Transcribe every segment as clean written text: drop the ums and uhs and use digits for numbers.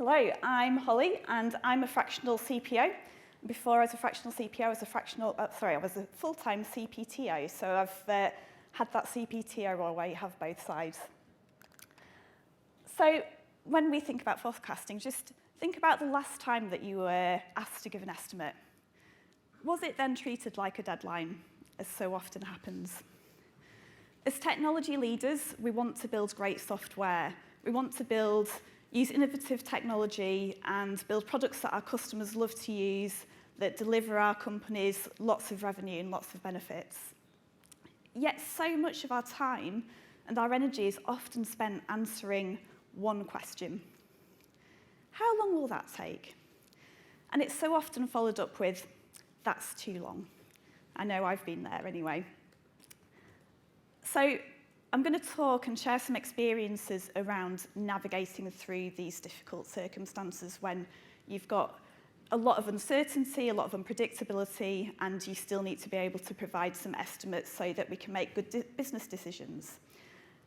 Hello, I'm Holly, and I'm a fractional CPO. Before I was a fractional CPO, I was a full-time CPTO, so I've had that CPTO role where you have both sides. So when we think about forecasting, just think about the last time that you were asked to give an estimate. Was it then treated like a deadline, as so often happens? As technology leaders, we want to build great software. We want to use innovative technology and build products that our customers love to use, that deliver our companies lots of revenue and lots of benefits. Yet so much of our time and our energy is often spent answering one question. How long will that take? And it's so often followed up with, that's too long. I know I've been there anyway. So I'm going to talk and share some experiences around navigating through these difficult circumstances when you've got a lot of uncertainty, a lot of unpredictability, and you still need to be able to provide some estimates so that we can make good business decisions.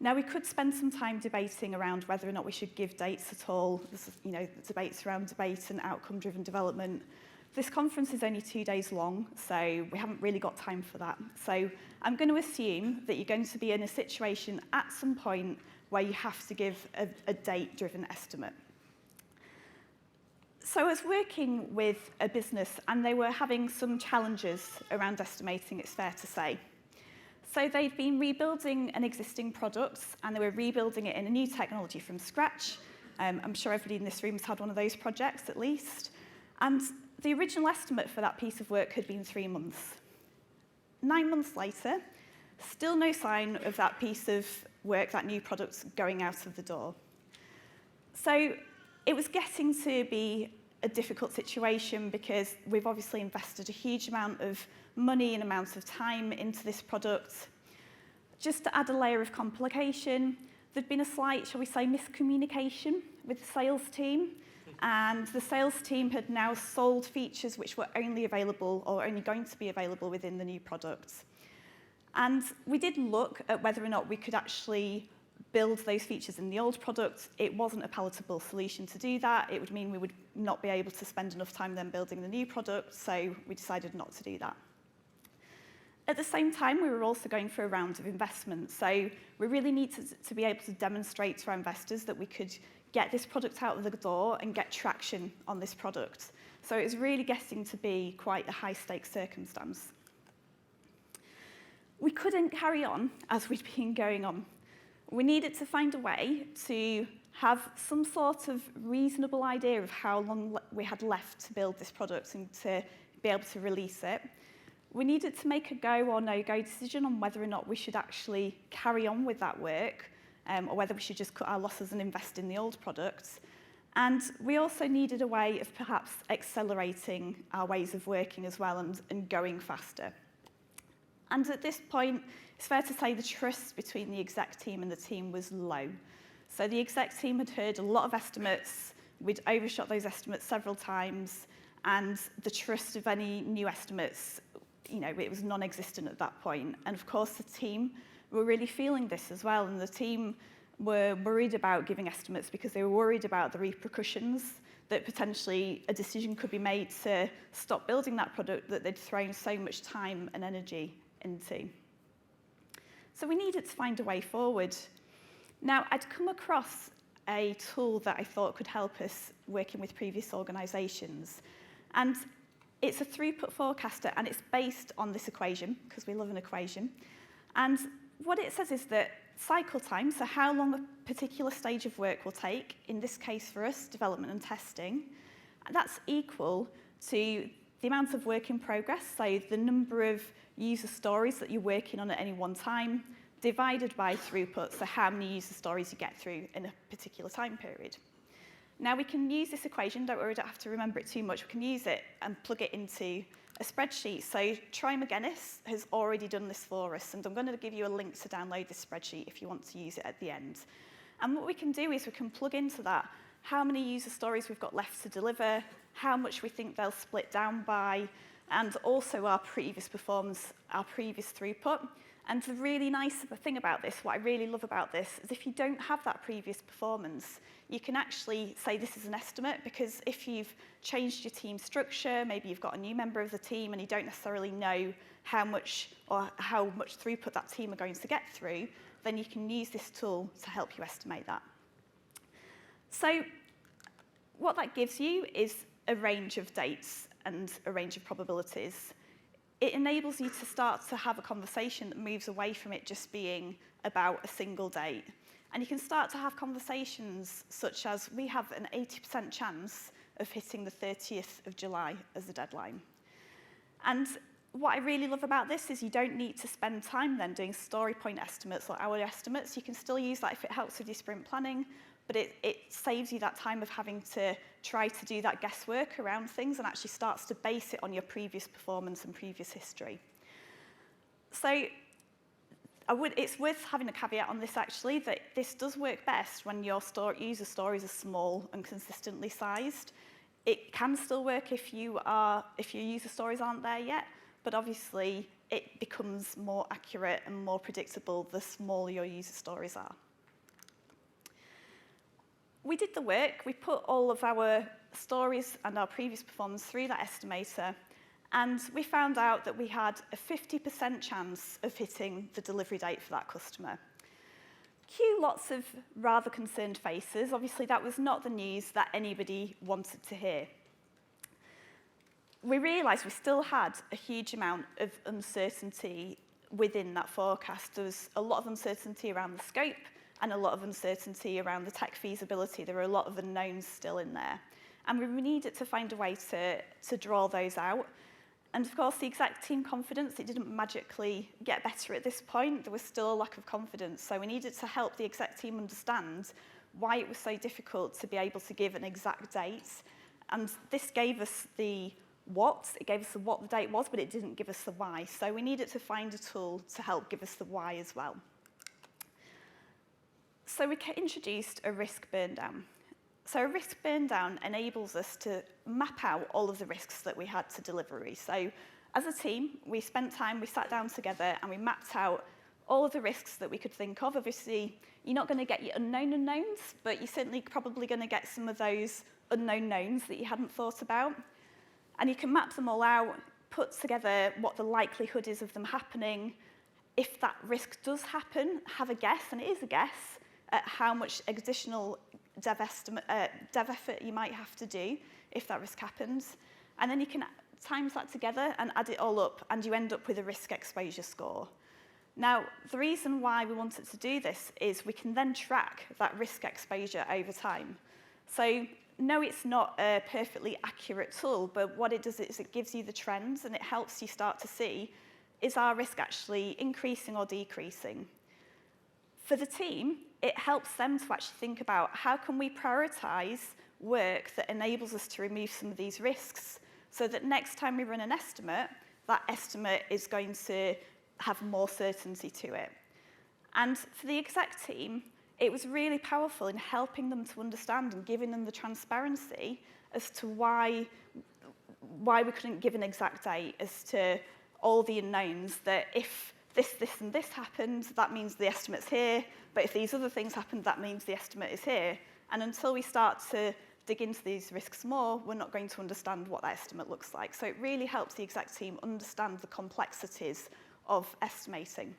Now, we could spend some time debating around whether or not we should give dates at all. Debates around debate and outcome-driven development. This conference is only 2 days long, so we haven't really got time for that. So I'm going to assume that you're going to be in a situation at some point where you have to give a date-driven estimate. So I was working with a business, and they were having some challenges around estimating, it's fair to say. So they'd been rebuilding an existing product, and they were rebuilding it in a new technology from scratch. I'm sure everybody in this room has had one of those projects at least. And the original estimate for that piece of work had been 3 months. 9 months later, still no sign of that piece of work, that new product, going out of the door. So it was getting to be a difficult situation because we've obviously invested a huge amount of money and amounts of time into this product. Just to add a layer of complication, there'd been a slight, shall we say, miscommunication with the sales team. And the sales team had now sold features which were only available or only going to be available within the new product. And we did look at whether or not we could actually build those features in the old product. It wasn't a palatable solution to do that. It would mean we would not be able to spend enough time then building the new product, so we decided not to do that. At the same time, we were also going for a round of investment, so we really needed to be able to demonstrate to our investors that we could get this product out of the door and get traction on this product. So it was really getting to be quite a high-stakes circumstance. We couldn't carry on as we'd been going on. We needed to find a way to have some sort of reasonable idea of how long we had left to build this product and to be able to release it. We needed to make a go or no-go decision on whether or not we should actually carry on with that work, or whether we should just cut our losses and invest in the old products. And we also needed a way of perhaps accelerating our ways of working as well and going faster. And at this point, it's fair to say the trust between the exec team and the team was low. So the exec team had heard a lot of estimates. We'd overshot those estimates several times, and the trust of any new estimates, it was non-existent at that point. And of course, the team were really feeling this as well, and the team were worried about giving estimates because they were worried about the repercussions that potentially a decision could be made to stop building that product that they'd thrown so much time and energy into. So we needed to find a way forward. Now, I'd come across a tool that I thought could help us working with previous organisations, and it's a throughput forecaster, and it's based on this equation, because we love an equation. And what it says is that cycle time, so how long a particular stage of work will take, in this case for us, development and testing, that's equal to the amount of work in progress, so the number of user stories that you're working on at any one time, divided by throughput, so how many user stories you get through in a particular time period. Now, we can use this equation, don't worry, we don't have to remember it too much, we can use it and plug it into a spreadsheet. So Troy McGuinness has already done this for us, and I'm going to give you a link to download this spreadsheet if you want to use it at the end. And what we can do is we can plug into that how many user stories we've got left to deliver, how much we think they'll split down by, and also our previous performance, our previous throughput. And the really nice thing about this, what I really love about this, is if you don't have that previous performance, you can actually say this is an estimate, because if you've changed your team structure, maybe you've got a new member of the team and you don't necessarily know how much throughput that team are going to get through, then you can use this tool to help you estimate that. So what that gives you is a range of dates and a range of probabilities. It enables you to start to have a conversation that moves away from it just being about a single date. And you can start to have conversations such as, we have an 80% chance of hitting the 30th of July as the deadline. And what I really love about this is you don't need to spend time then doing story point estimates or hour estimates. You can still use that if it helps with your sprint planning, but it saves you that time of having to try to do that guesswork around things and actually starts to base it on your previous performance and previous history. So it's worth having a caveat on this actually, that this does work best when your user stories are small and consistently sized. It can still work if your user stories aren't there yet, but obviously it becomes more accurate and more predictable the smaller your user stories are. We did the work. We put all of our stories and our previous performance through that estimator, and we found out that we had a 50% chance of hitting the delivery date for that customer. Cue lots of rather concerned faces. Obviously, that was not the news that anybody wanted to hear. We realised we still had a huge amount of uncertainty within that forecast. There was a lot of uncertainty around the scope and a lot of uncertainty around the tech feasibility. There were a lot of unknowns still in there. And we needed to find a way to draw those out. And of course, the exec team confidence, it didn't magically get better at this point. There was still a lack of confidence. So we needed to help the exec team understand why it was so difficult to be able to give an exact date. And this gave us the what. It gave us the what the date was, but it didn't give us the why. So we needed to find a tool to help give us the why as well. So we introduced a risk burn down. So a risk burn down enables us to map out all of the risks that we had to delivery. So as a team, we spent time, we sat down together and we mapped out all of the risks that we could think of. Obviously, you're not going to get your unknown unknowns, but you're certainly probably going to get some of those unknown knowns that you hadn't thought about. And you can map them all out, put together what the likelihood is of them happening. If that risk does happen, have a guess, and it is a guess, at how much additional dev effort you might have to do if that risk happens. And then you can times that together and add it all up, and you end up with a risk exposure score. Now, the reason why we wanted to do this is we can then track that risk exposure over time. So no, it's not a perfectly accurate tool, but what it does is it gives you the trends and it helps you start to see, is our risk actually increasing or decreasing? For the team, it helps them to actually think about how can we prioritize work that enables us to remove some of these risks so that next time we run an estimate, that estimate is going to have more certainty to it. And for the exec team, it was really powerful in helping them to understand and giving them the transparency as to why we couldn't give an exact date, as to all the unknowns, that if this, and this happened, that means the estimate's here, but if these other things happened, that means the estimate is here. And until we start to dig into these risks more, we're not going to understand what that estimate looks like. So it really helps the exec team understand the complexities of estimating.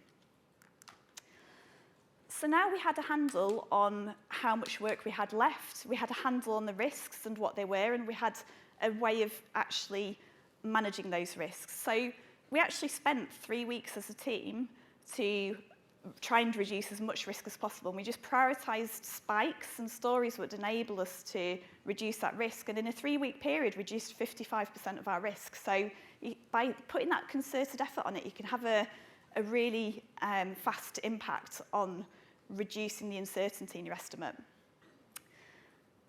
So now we had a handle on how much work we had left, we had a handle on the risks and what they were, and we had a way of actually managing those risks. So we actually spent 3 weeks as a team to try and reduce as much risk as possible. And we just prioritized spikes and stories that would enable us to reduce that risk. And in a 3-week period, reduced 55% of our risk. So by putting that concerted effort on it, you can have a really fast impact on reducing the uncertainty in your estimate.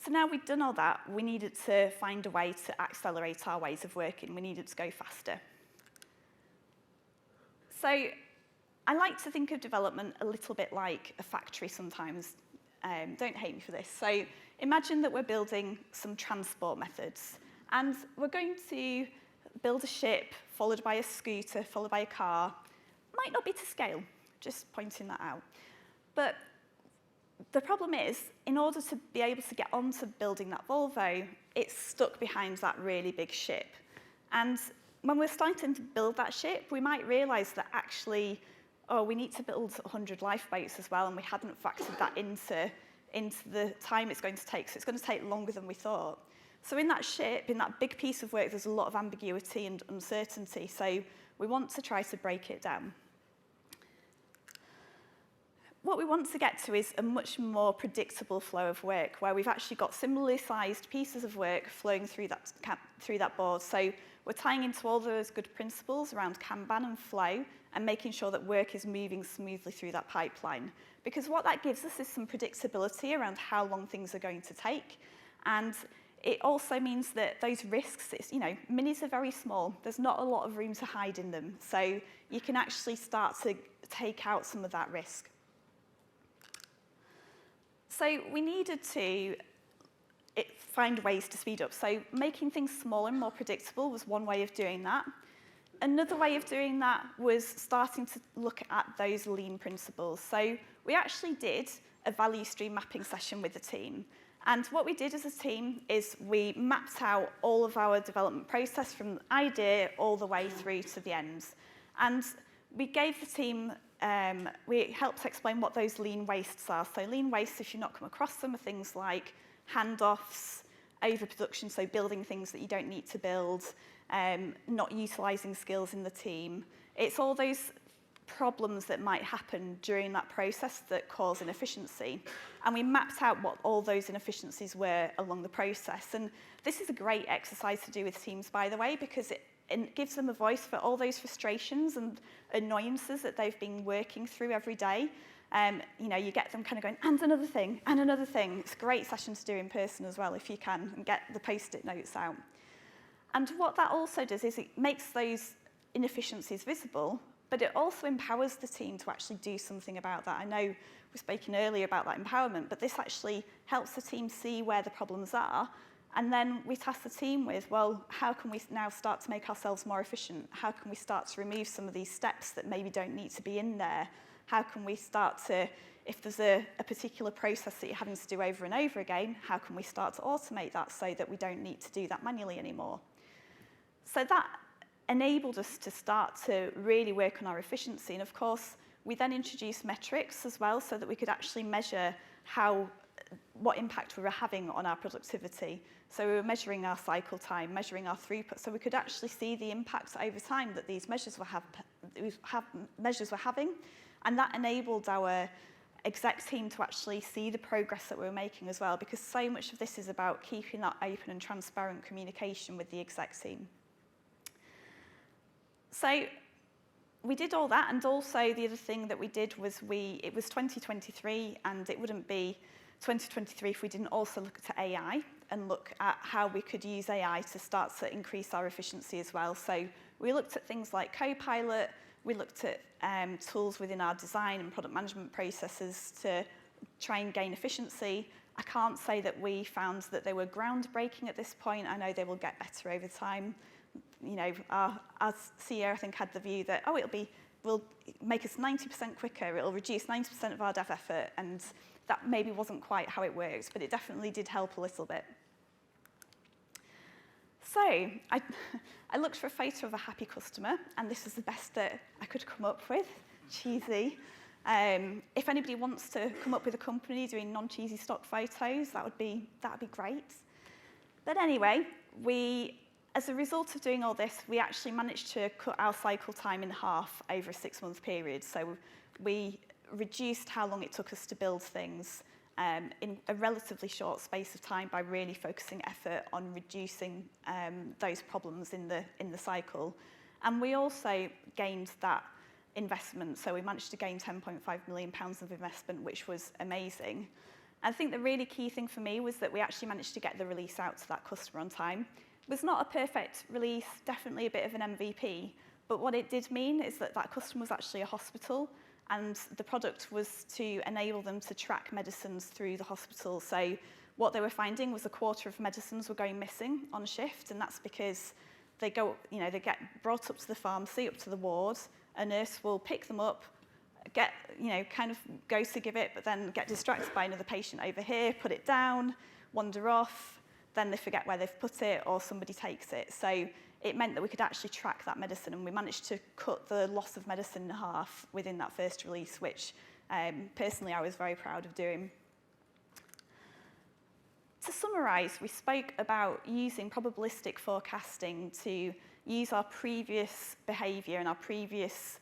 So now we've done all that, we needed to find a way to accelerate our ways of working. We needed to go faster. So I like to think of development a little bit like a factory sometimes. Don't hate me for this. So imagine that we're building some transport methods, and we're going to build a ship followed by a scooter, followed by a car. Might not be to scale, just pointing that out. But the problem is, in order to be able to get on to building that Volvo, it's stuck behind that really big ship. And when we're starting to build that ship, we might realize that actually, oh, we need to build 100 lifeboats as well, and we hadn't factored that into the time it's going to take. So it's going to take longer than we thought. So in that ship, in that big piece of work, there's a lot of ambiguity and uncertainty. So we want to try to break it down. What we want to get to is a much more predictable flow of work, where we've actually got similarly sized pieces of work flowing through that board. So we're tying into all those good principles around Kanban and flow, and making sure that work is moving smoothly through that pipeline. Because what that gives us is some predictability around how long things are going to take. And it also means that those risks, minis are very small. There's not a lot of room to hide in them. So you can actually start to take out some of that risk. So we needed to find ways to speed up. So making things smaller and more predictable was one way of doing that. Another way of doing that was starting to look at those lean principles. So we actually did a value stream mapping session with the team. And what we did as a team is we mapped out all of our development process from idea all the way through to the end. And we gave the team, we helped explain what those lean wastes are. So lean wastes, if you've not come across them, are things like handoffs, overproduction, so building things that you don't need to build, not utilising skills in the team. It's all those problems that might happen during that process that cause inefficiency. And we mapped out what all those inefficiencies were along the process. And this is a great exercise to do with teams, by the way, because it gives them a voice for all those frustrations and annoyances that they've been working through every day. You get them kind of going, and another thing, and another thing. It's a great session to do in person as well, if you can, and get the Post-it notes out. And what that also does is it makes those inefficiencies visible, but it also empowers the team to actually do something about that. I know we were speaking earlier about that empowerment, but this actually helps the team see where the problems are. And then we task the team with, well, how can we now start to make ourselves more efficient? How can we start to remove some of these steps that maybe don't need to be in there? How can we start to, if there's a particular process that you're having to do over and over again, how can we start to automate that so that we don't need to do that manually anymore? So that enabled us to start to really work on our efficiency. And of course, we then introduced metrics as well so that we could actually measure what impact we were having on our productivity. So we were measuring our cycle time, measuring our throughput, so we could actually see the impact over time that these measures were having. And that enabled our exec team to actually see the progress that we were making as well, because so much of this is about keeping that open and transparent communication with the exec team. So we did all that, and also the other thing that we did was it was 2023, and it wouldn't be 2023 if we didn't also look at AI and look at how we could use AI to start to increase our efficiency as well. So we looked at things like Copilot, we looked at tools within our design and product management processes to try and gain efficiency. I can't say that we found that they were groundbreaking at this point. I know they will get better over time. Our CEO, I think, had the view that, will make us 90% quicker, it'll reduce 90% of our dev effort, and that maybe wasn't quite how it works, but it definitely did help a little bit. So I looked for a photo of a happy customer, and this is the best that I could come up with. Cheesy. If anybody wants to come up with a company doing non-cheesy stock photos, that would be great. But anyway, as a result of doing all this, we actually managed to cut our cycle time in half over a 6-month period. So we reduced how long it took us to build things in a relatively short space of time by really focusing effort on reducing those problems in the cycle. And we also gained that investment. So we managed to gain £10.5 million of investment, which was amazing. I think the really key thing for me was that we actually managed to get the release out to that customer on time. It was not a perfect release, definitely a bit of an MVP, but what it did mean is that customer was actually a hospital, and the product was to enable them to track medicines through the hospital. So what they were finding was 1/4 of medicines were going missing on shift, and that's because they get brought up to the pharmacy, up to the ward, a nurse will pick them up, kind of go to give it, but then get distracted by another patient over here, put it down, wander off, then they forget where they've put it, or somebody takes it. So it meant that we could actually track that medicine, and we managed to cut the loss of medicine in half within that first release, which personally I was very proud of doing. To summarise, we spoke about using probabilistic forecasting to use our previous behaviour and our previous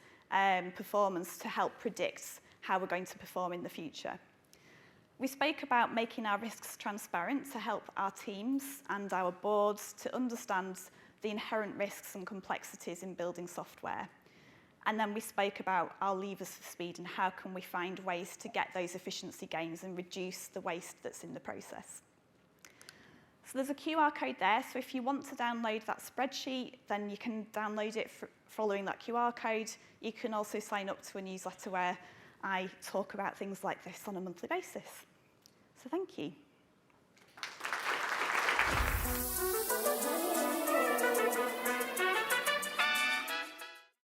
performance to help predict how we're going to perform in the future. We spoke about making our risks transparent to help our teams and our boards to understand the inherent risks and complexities in building software. And then we spoke about our levers for speed and how can we find ways to get those efficiency gains and reduce the waste that's in the process. So there's a QR code there, so if you want to download that spreadsheet, then you can download it following that QR code. You can also sign up to a newsletter where I talk about things like this on a monthly basis. So thank you.